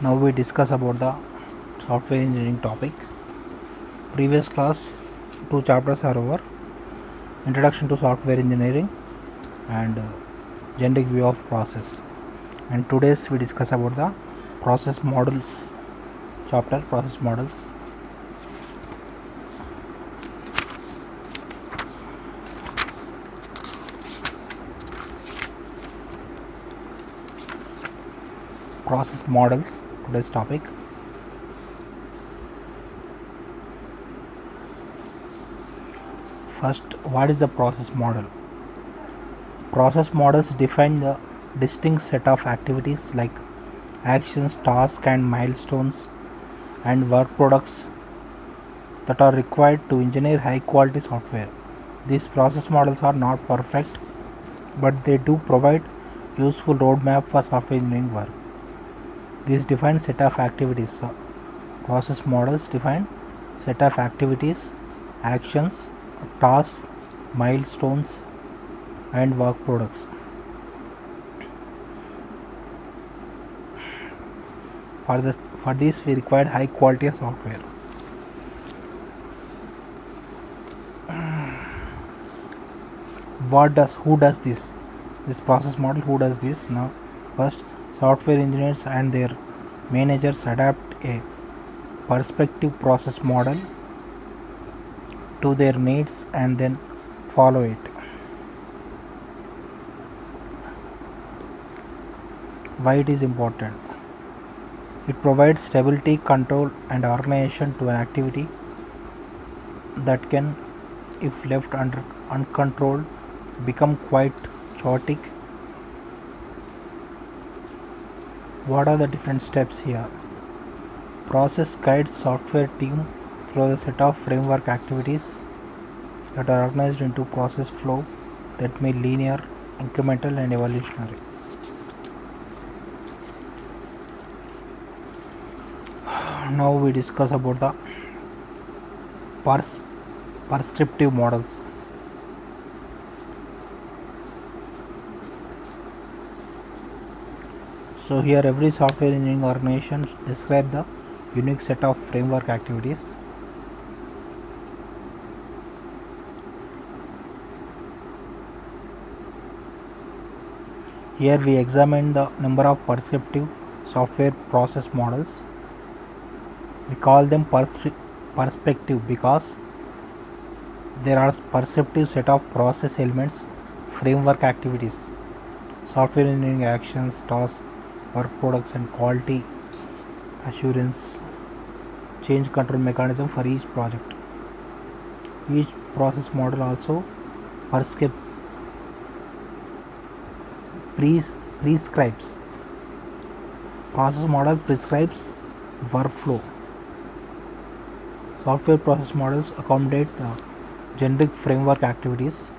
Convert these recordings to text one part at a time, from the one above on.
Now we discuss about the software engineering topic. Previous class, two chapters are over: Introduction to Software Engineering and Generic View of Process. And today's we discuss about the process models chapter. Process models. Process models. Today's topic. First, what is the process model? Process models define the distinct set of activities like actions, tasks, and milestones and work products that are required to engineer high quality software. These process models are not perfect, but they do provide useful roadmap for software engineering work. These define set of activities. Process models define set of activities, actions, tasks, milestones, and work products. For this we require high quality software. Who does this? This process model, who does this? Now, first, software engineers and their managers adapt a perspective process model to their needs and then follow it. Why it is important? It provides stability, control, and organization to an activity that can, if left uncontrolled, become quite chaotic. What are the different steps here? Process guides software team through the set of framework activities that are organized into process flow that may linear, incremental, and evolutionary. Now we discuss about the prescriptive models. So here every software engineering organization describe the unique set of framework activities. Here we examine the number of prescriptive software process models. We call them perspective because there are perceptive set of process elements, framework activities, software engineering actions, tasks, work products, and quality assurance change control mechanism for each project. Each process model also prescribes. Process model prescribes workflow. Software process models accommodate generic framework activities.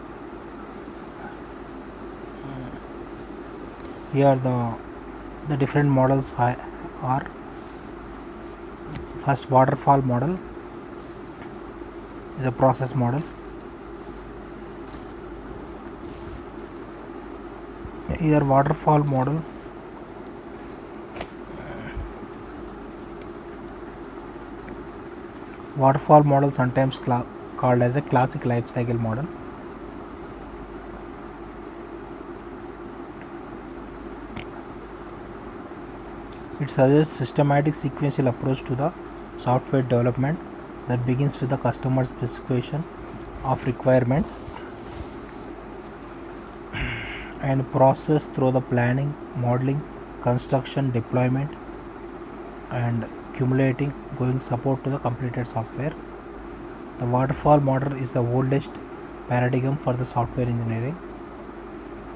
Here the different models are: first, waterfall model is a process model. Here waterfall model sometimes called as a classic life cycle model. It suggests systematic sequential approach to the software development that begins with the customer specification of requirements and process through the planning, modeling, construction, deployment, and accumulating going support to the completed software. The waterfall model is the oldest paradigm for the software engineering.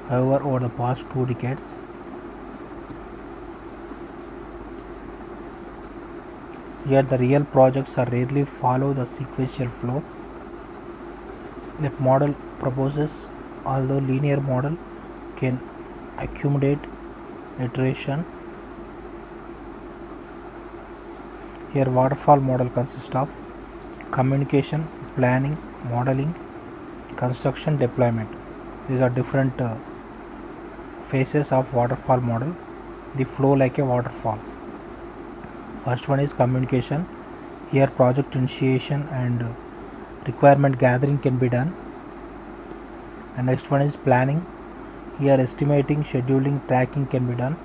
However, over the past 2 decades, here the real projects are rarely follow the sequential flow that model proposes, although linear model can accumulate iteration. Here waterfall model consists of communication, planning, modeling, construction, deployment. These are different phases of waterfall model. They flow like a waterfall. First one is communication. Here project initiation and requirement gathering can be done. And next one is planning. Here estimating, scheduling, tracking can be done.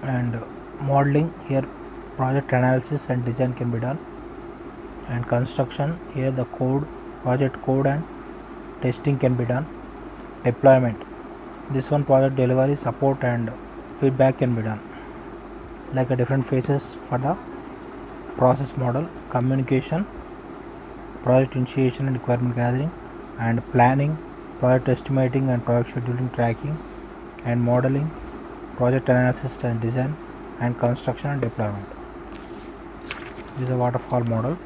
And modeling, here project analysis and design can be done. And construction, here the project code and testing can be done. Deployment, this one project delivery, support and feedback can be done. Like a different phases for the process model: communication, project initiation and requirement gathering, and planning, project estimating and project scheduling, tracking, and modeling, project analysis and design, and construction and deployment. This is a waterfall model.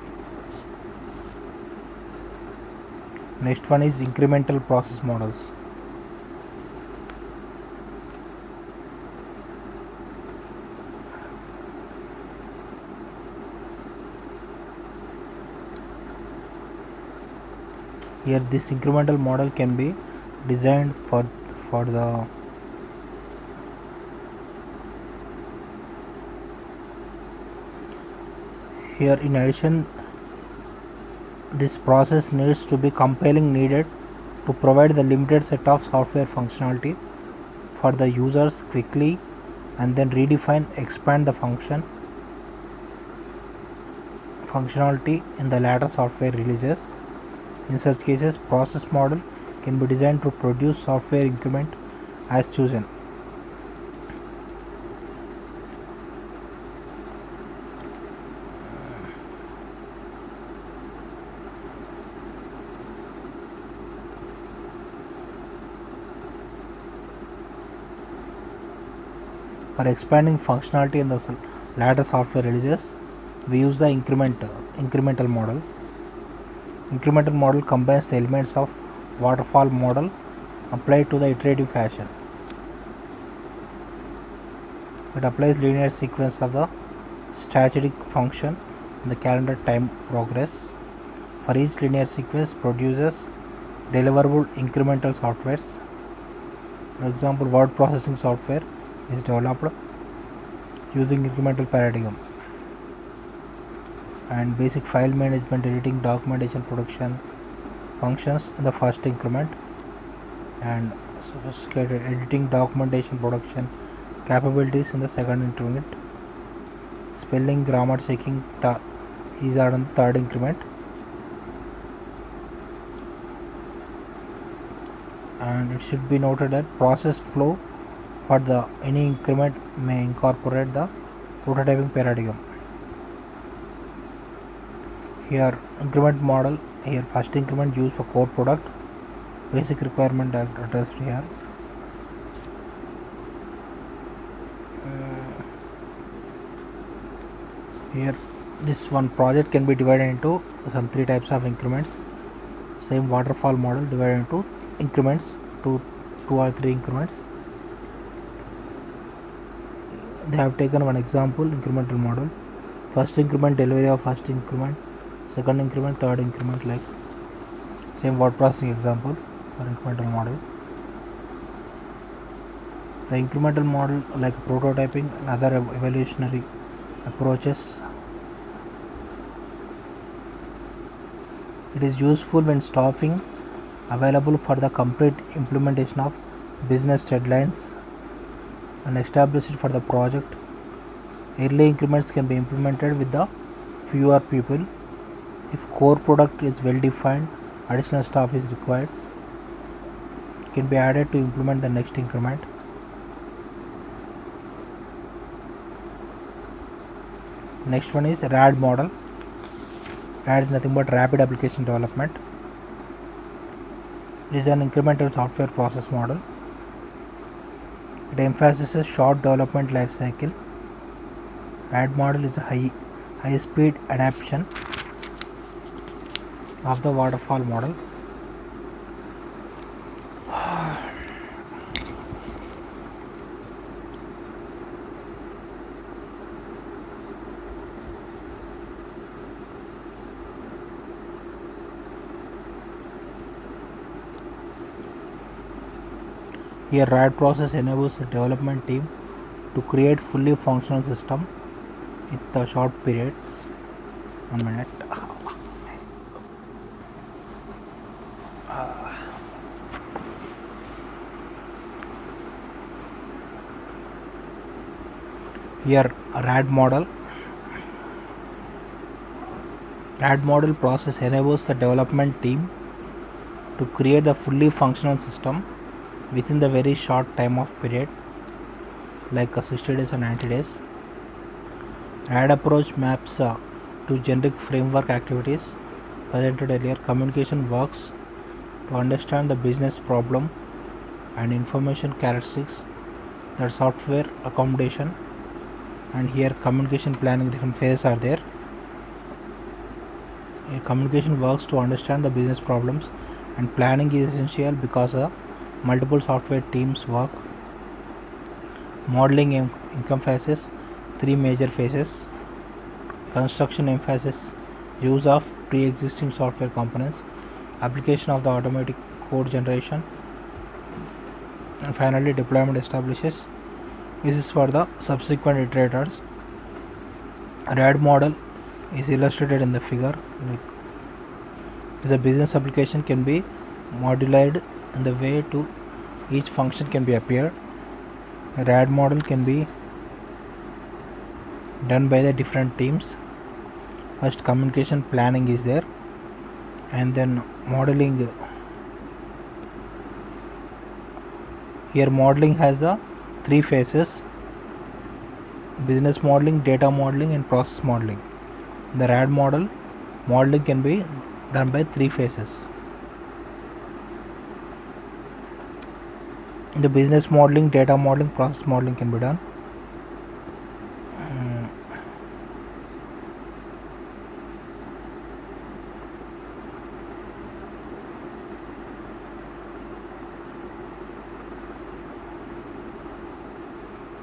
Next one is incremental process models. Here this incremental model can be designed for the here. In addition, this process needs to be compelling, needed to provide the limited set of software functionality for the users quickly, and then redefine, expand the functionality in the later software releases. In such cases, process model can be designed to produce software increment as chosen. For expanding functionality in the latter software releases, we use the incremental model. Incremental model combines the elements of waterfall model applied to the iterative fashion. It applies linear sequence of the statistic function in the calendar time progress. For each linear sequence produces deliverable incremental softwares. For example, word processing software is developed using incremental paradigm, and basic file management, editing, documentation, production functions in the first increment, and sophisticated editing, documentation, production capabilities in the second increment. Spelling, grammar checking is on the third increment, and it should be noted that process flow for the any increment may incorporate the prototyping paradigm. Here increment model, here first increment used for core product, basic requirement addressed here. Here this one project can be divided into some three types of increments. Same waterfall model divided into increments, two or three increments. They have taken one example incremental model: first increment, delivery of first increment, second increment, third increment, like same word processing example for incremental model. The incremental model, like prototyping and other evolutionary approaches, it is useful when staffing available for the complete implementation of business deadlines and established for the project. Early increments can be implemented with the fewer people. If core product is well defined, additional staff is required, can be added to implement the next increment. Next one is RAD model. RAD is nothing but rapid application development. It is an incremental software process model. It emphasizes short development life cycle. RAD model is a high speed adaptation of the waterfall model. Here RAD process enables the development team to create fully functional system with a short period. 1 minute. Here RAD model. RAD model process enables the development team to create the fully functional system within the very short time of period, like 60 days or 90 days. RAD approach maps to generic framework activities presented earlier. Communication works to understand the business problem and information characteristics that software accommodation, and here communication planning different phases are there. Here communication works to understand the business problems, and planning is essential because multiple software teams work. Modeling encompasses 3 major phases. Construction emphasizes use of pre-existing software components, application of the automatic code generation, and finally deployment establishes. This is for the subsequent iterators. RAD model is illustrated in the figure. The business application can be modularized in the way to each function can be appeared. A RAD model can be done by the different teams. First, communication planning is there, and then modeling. Here modeling has the 3 phases: business modeling, data modeling, and process modeling. The RAD model modeling can be done by 3 phases. In the business modeling, data modeling, process modeling can be done.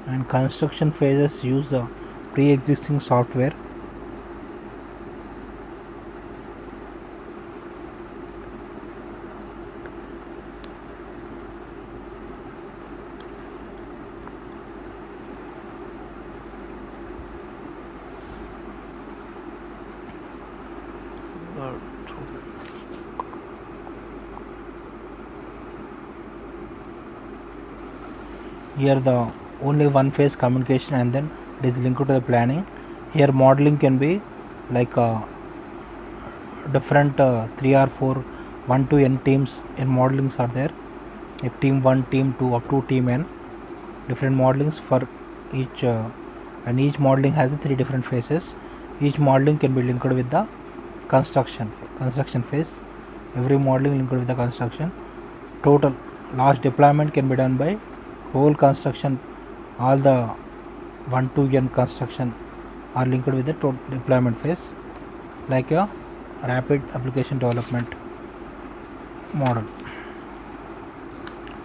And construction phases use the pre-existing software. Here the only one phase communication, and then it is linked to the planning. Here modeling can be like different 3 or 4 1 to n teams in modelings are there. If team 1, team 2 up to team n, different modelings for each and each modeling has the 3 different phases. Each modeling can be linked with the construction phase. Every modeling linked with the construction. Total large deployment can be done by whole construction. All the 1 to n construction are linked with the total deployment phase, like a rapid application development model.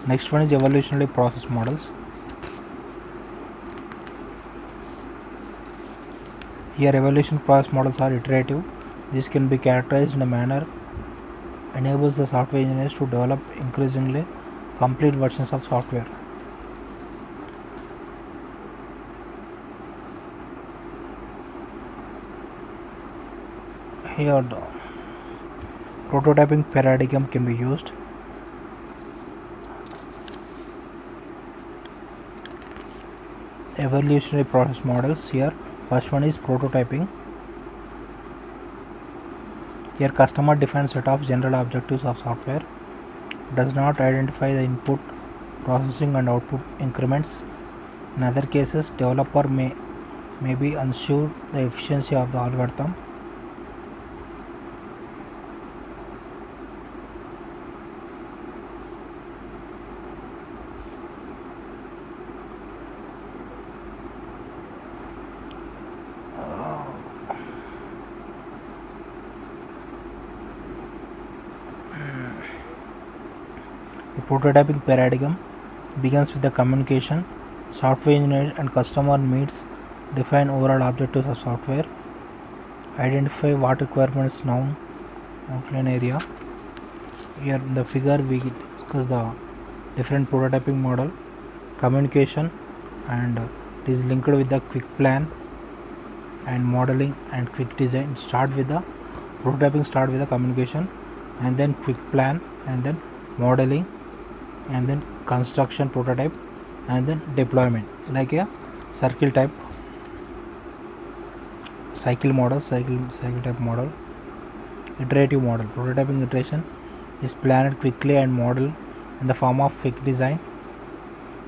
Next one is evolutionary process models. Here evolution process models are iterative. This can be characterized in a manner enables the software engineers to develop increasingly complete versions of software. Here the prototyping paradigm can be used. Evolutionary process models. Here first one is prototyping. Here customer defines set of general objectives of software, does not identify the input, processing and output increments. In other cases, developer may be unsure the efficiency of the algorithm. The prototyping paradigm begins with the communication. Software engineer and customer meets, define overall objectives of software, identify what requirements known outline area. Here in the figure we discuss the different prototyping model, communication, and it is linked with the quick plan. and modeling and quick design. Start with the prototyping, start with the communication, and then quick plan, and then modeling, and then construction prototype, and then deployment, like a circle type cycle model, cycle type model. Iterative model. Prototyping iteration is planned quickly and modeled in the form of quick design.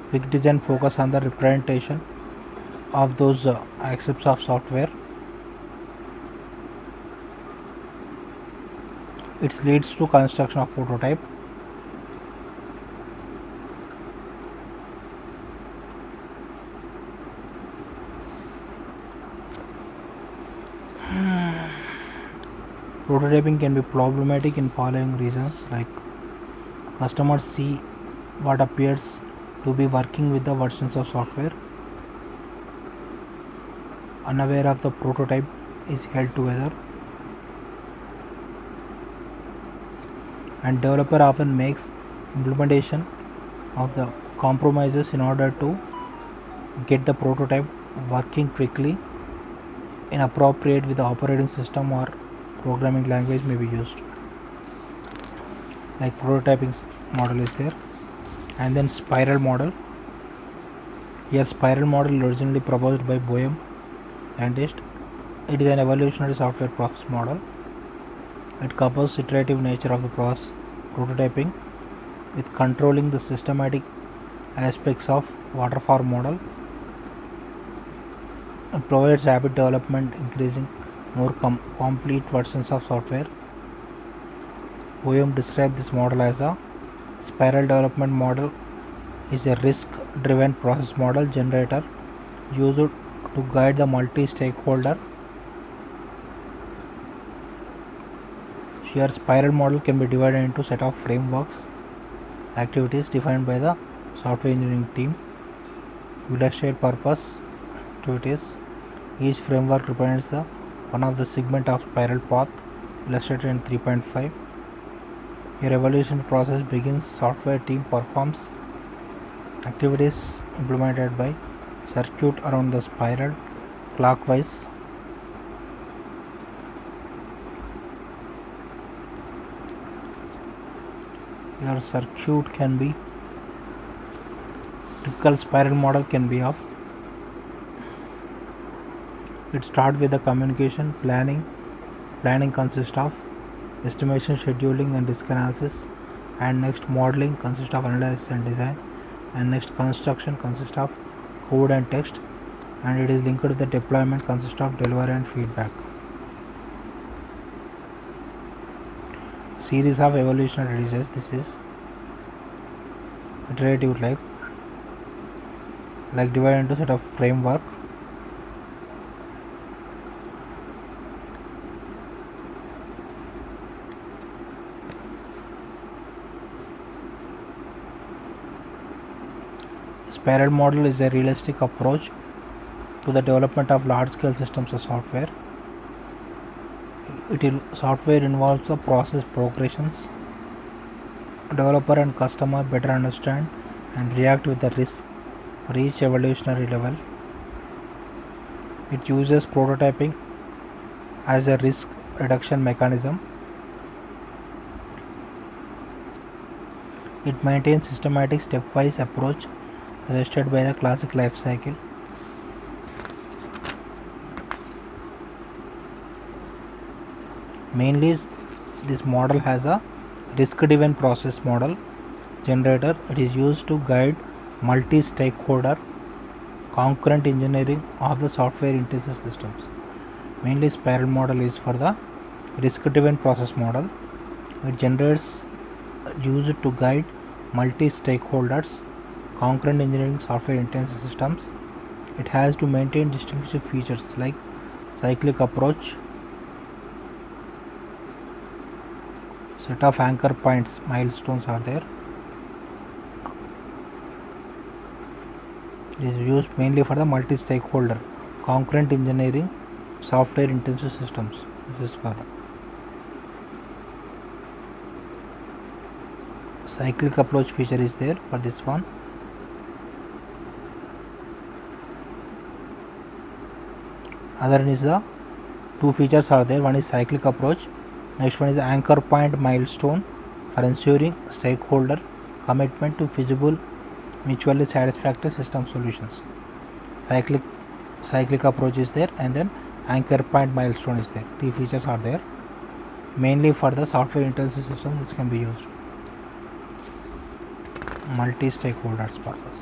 Quick design focus on the representation of those aspects of software. It leads to construction of prototype. Prototyping can be problematic in following reasons, like customers see what appears to be working with the versions of software, unaware of the prototype is held together, and developer often makes implementation of the compromises in order to get the prototype working quickly. Inappropriate with the operating system or programming language may be used, like prototyping model is there. And then spiral model. Here spiral model originally proposed by Boehm scientist. It is an evolutionary software process model. It couples iterative nature of the process prototyping with controlling the systematic aspects of waterfall model. It provides rapid development, increasing more complete versions of software. Boehm described this model as a spiral development model is a risk-driven process model generator used to guide the multi-stakeholder. Here spiral model can be divided into set of frameworks activities defined by the software engineering team. Illustrate purpose activities. Each framework represents the one of the segment of spiral path illustrated in 3.5. Your evaluation process begins. Software team performs activities implemented by circuit around the spiral clockwise. Your circuit can be typical spiral model can be of. It starts with the communication. Planning consists of estimation, scheduling, and risk analysis. And next modeling consists of analysis and design. And next construction consists of code and text. And it is linked with the deployment consists of delivery and feedback. Series of evolutionary releases. This is iterative, like divided into set of framework. Spiral model is a realistic approach to the development of large-scale systems of software. Software involves the process progressions. Developer and customer better understand and react with the risk for each evolutionary level. It uses prototyping as a risk reduction mechanism. It maintains systematic stepwise approach suggested by the classic life cycle. Mainly, this model has a risk-driven process model generator. It is used to guide multi-stakeholder concurrent engineering of the software-intensive systems. Mainly, spiral model is for the risk-driven process model. It generates used to guide multi-stakeholders concurrent engineering software-intensive systems. It has to maintain distinctive features like cyclic approach, set of anchor points, milestones are there. It is used mainly for the multi-stakeholder concurrent engineering software intensive systems. This is for cyclic approach feature is there for this one. Other is the two features are there. One is cyclic approach. Next one is anchor point milestone for ensuring stakeholder commitment to feasible, mutually satisfactory system solutions. Cyclic approach is there, and then anchor point milestone is there. Two features are there, mainly for the software intelligence system which can be used multi-stakeholders purpose.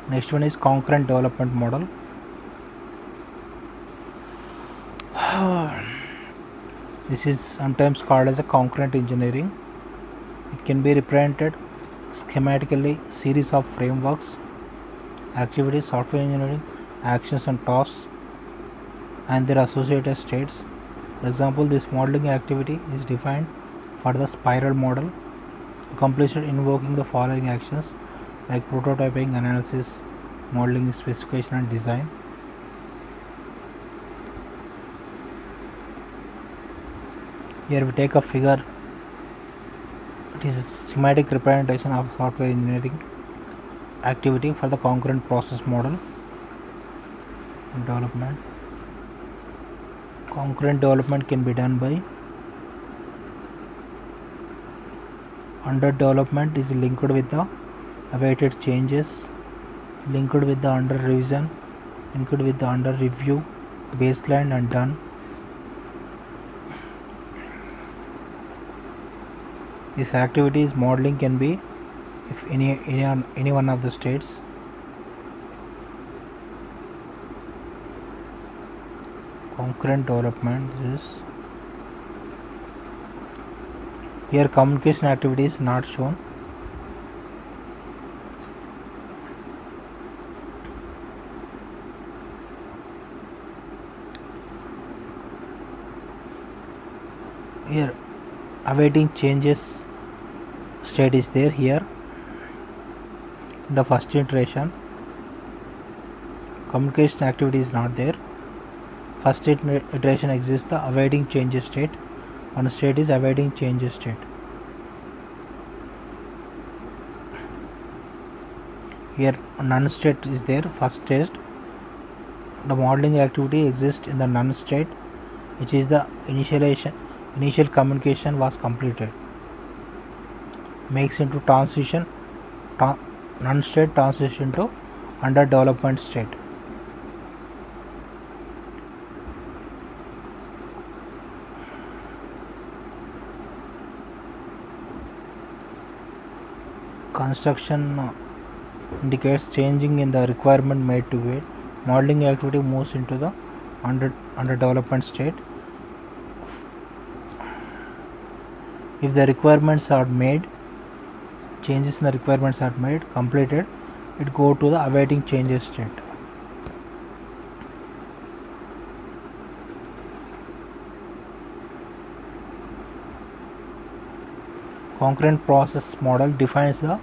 Next one is concurrent development model. This is sometimes called as a concurrent engineering. It can be represented schematically series of frameworks, activities, software engineering, actions and tasks and their associated states. For example, this modeling activity is defined for the spiral model, completed invoking the following actions like prototyping, analysis, modeling, specification and design. Here we take a figure. It is a schematic representation of software engineering activity for the concurrent process model development. Concurrent development can be done by under development is linked with the awaited changes, linked with the under revision, linked with the under review, baseline and done. This activities modeling can be if any one of the states. Concurrent development is here. Communication activity is not shown. Here awaiting changes state is there. Here the first iteration communication activity is not there. First iteration exists the awaiting changes state. One state is awaiting changes state. Here none state is there. First state the modeling activity exists in the none state, which is the initial communication was completed, makes into transition none state transition to under development state. Construction indicates changing in the requirement made to wait. Modeling activity moves into the under development state. If the requirements are made, changes in the requirements are made, completed, it go to the awaiting changes state. Concurrent process model defines the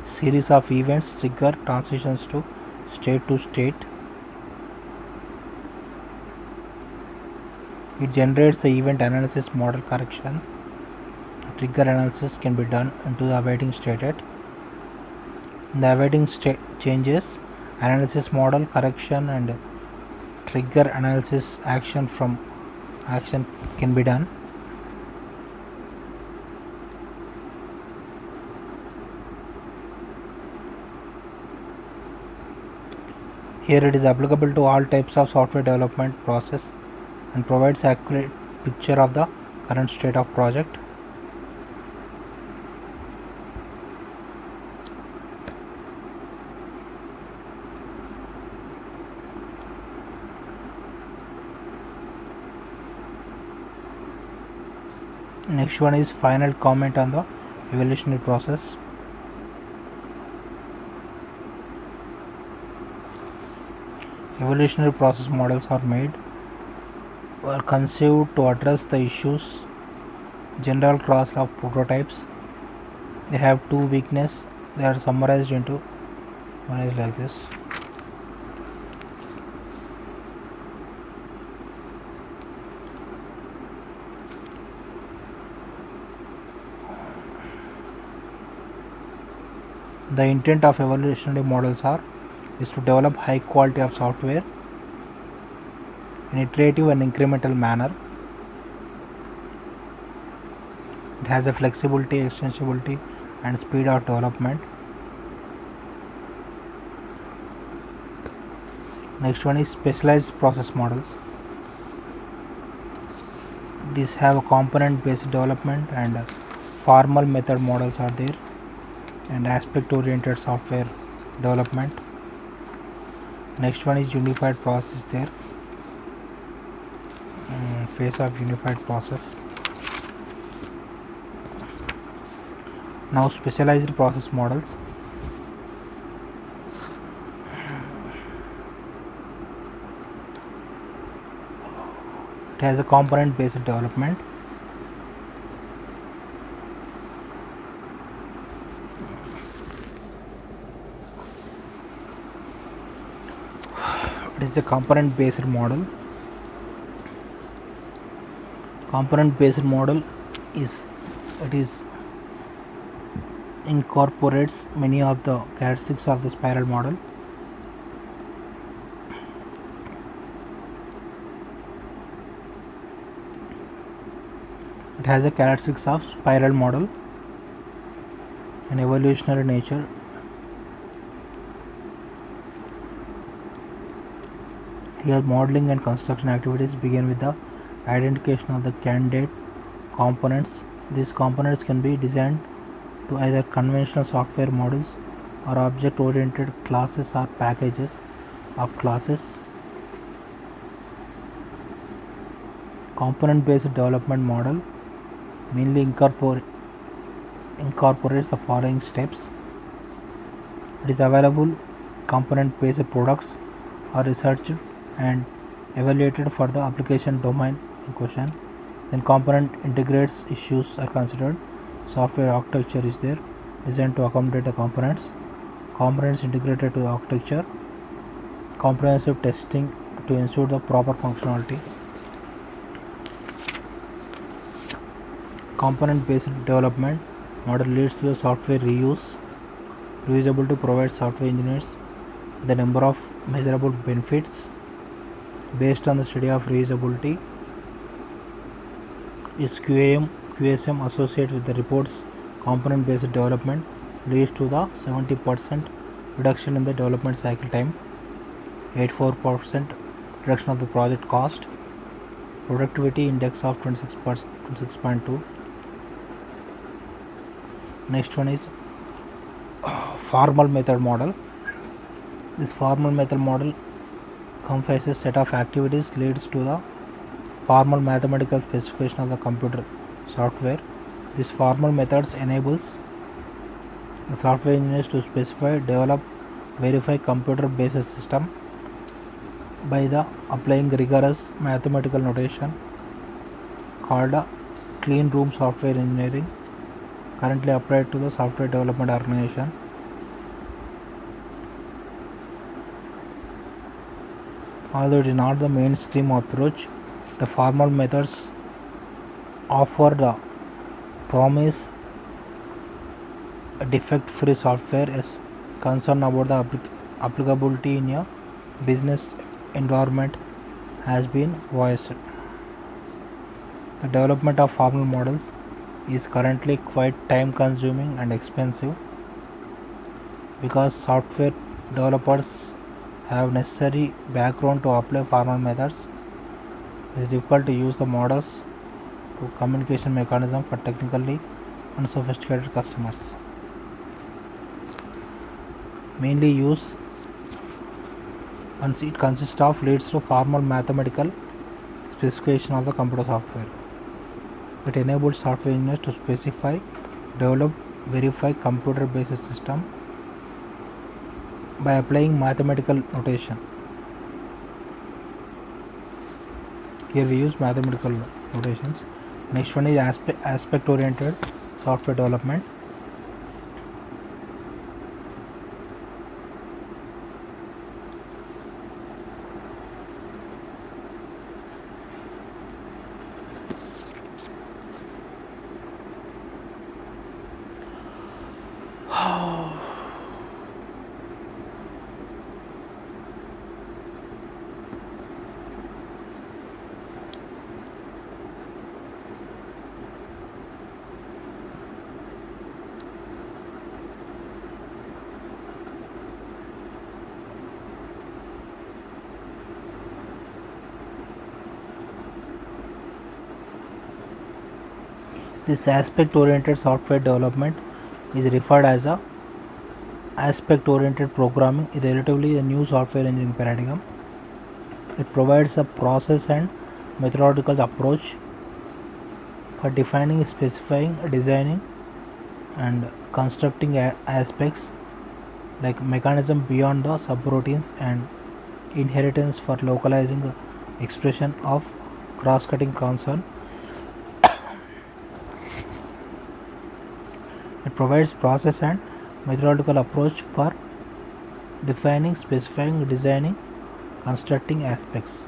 series of events trigger transitions to state. It generates the event analysis model correction. Trigger analysis can be done into the awaiting state. In the awaiting changes, analysis model correction and trigger analysis action can be done. Here it is applicable to all types of software development process and provides accurate picture of the current state of project. Next one is final comment on the evolutionary process. Evolutionary process models are made or conceived to address the issues general class of prototypes. They have two weaknesses. They are summarized into one is like this. The intent of evolutionary models is to develop high quality of software in iterative and incremental manner. It has a flexibility, extensibility, and speed of development. Next one is specialized process models. These have a component based development and formal method models are there, and aspect oriented software development. Next one is unified process there, phase of unified process. Now specialized process models. It has a component based development. It is the component based model. Component based model is incorporates many of the characteristics of the spiral model. It has the characteristics of spiral model and evolutionary nature. Here modeling and construction activities begin with the identification of the candidate components. These components can be designed to either conventional software models or object oriented classes or packages of classes. Component based development model mainly incorporates the following steps. It is available component based products are researched and evaluated for the application domain in question. Then component integrates issues are considered. Software architecture is there, designed to accommodate the components. Components integrated to the architecture. Comprehensive testing to ensure the proper functionality. Component based development model leads to the software reusability provides software engineers the number of measurable benefits based on the study of reusability. Is QSM associated with the reports. Component based development leads to the 70% reduction in the development cycle time, 84% reduction of the project cost, productivity index of 26.2. Next one is formal method model. This formal method model comprises set of activities leads to the formal mathematical specification of the computer software. This formal methods enables the software engineers to specify, develop, verify computer based system by the applying rigorous mathematical notation called clean room software engineering, currently applied to the software development organization. Although it is not the mainstream approach, the formal methods offer the promise a defect-free software as concern about the applicability in a business environment has been voiced. The development of formal models is currently quite time consuming and expensive because software developers have necessary background to apply formal methods. It is difficult to use the models to communication mechanism for technically unsophisticated customers. Mainly use once it consists of leads to formal mathematical specification of the computer software. It enables software engineers to specify, develop, verify computer based system by applying mathematical notation. Here we use mathematical notations. Next one is aspect oriented software development. This aspect oriented software development is referred as a aspect oriented programming, relatively a new software engineering paradigm. It provides a process and methodological approach for defining, specifying, designing, and constructing aspects like mechanism beyond the subroutines and inheritance for localizing expression of cross-cutting concern. It provides process and methodological approach for defining, specifying, designing, constructing aspects.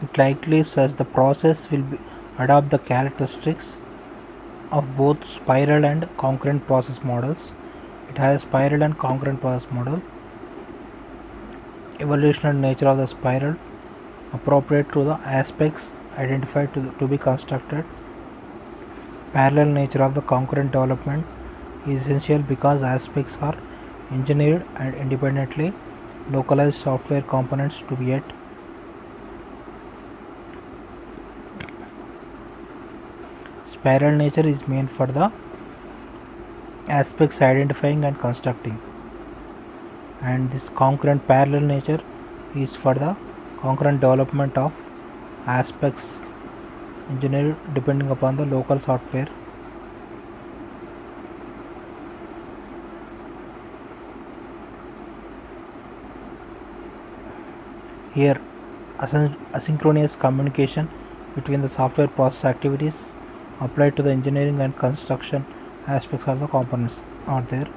It likely says the process will adopt the characteristics of both spiral and concurrent process models. It has spiral and concurrent process model. Evolutionary nature of the spiral appropriate to the aspects identified to be constructed. Parallel nature of the concurrent development is essential because aspects are engineered and independently localized software components to be yet. Spiral nature is meant for the aspects identifying and constructing, and this concurrent parallel nature is for the concurrent development of aspects engineered depending upon the local software. Here, asynchronous communication between the software process activities applied to the engineering and construction aspects of the components are there.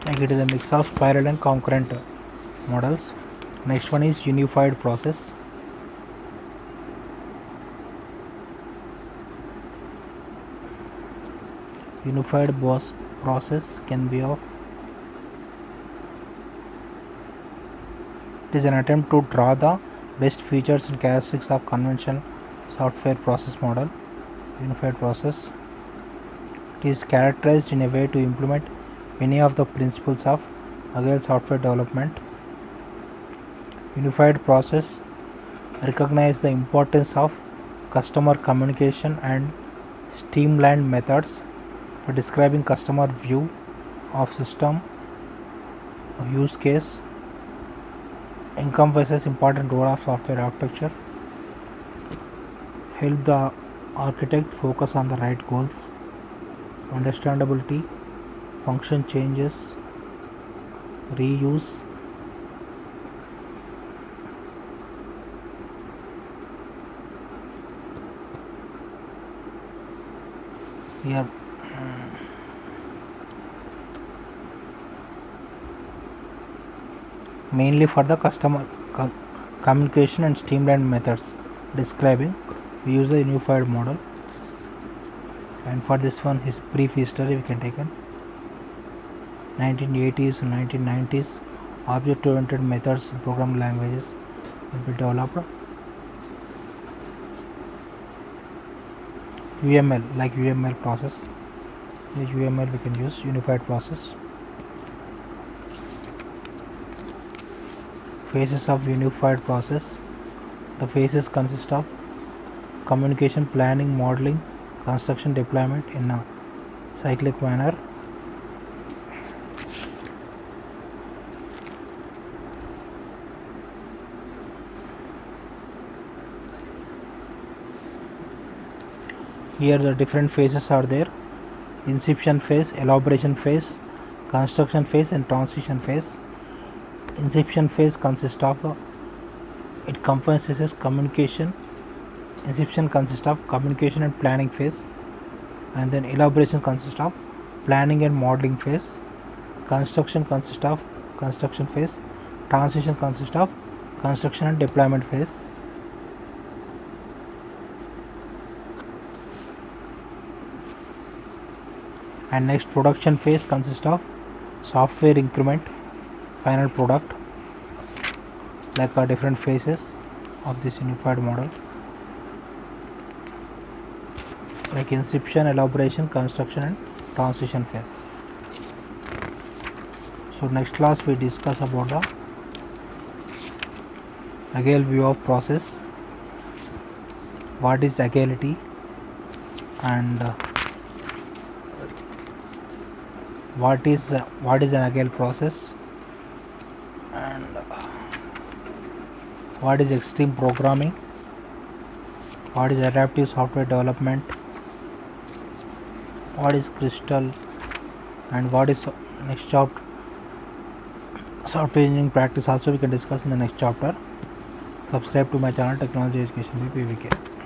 Like it is a mix of spiral and concurrent models. Next one is unified process. Unified process can be of it is an attempt to draw the best features and characteristics of conventional software process model. Unified process, it is characterized in a way to implement many of the principles of agile software development. Unified process recognize the importance of customer communication and streamlined methods for describing customer view of system of use case, encompasses important role of software architecture, help the architect focus on the right goals, understandability, function changes, reuse, here mainly for the customer communication and streamlined methods describing, we use the unified model. And for this one, his brief history we can take in 1980s and 1990s. Object oriented methods in programming languages will be developed. UML, like UML process, this UML we can use unified process. Phases of unified process. The phases consist of communication, planning, modeling, construction, deployment in a cyclic manner. Here the different phases are there: inception phase, elaboration phase, construction phase, and transition phase. Inception phase consists of it comprises communication. Inception consists of communication and planning phase, and then elaboration consists of planning and modeling phase. Construction consists of construction phase. Transition consists of construction and deployment phase. And next, production phase consists of software increment, final product, like different phases of this unified model. like inception, elaboration, construction and transition phase. So next class we discuss about the agile view of process, what is agility, and what is an agile process, and what is extreme programming, what is adaptive software development, what is crystal, and what is next chapter software engineering practice also we can discuss in the next chapter. Subscribe to my channel Technology Education by PVK.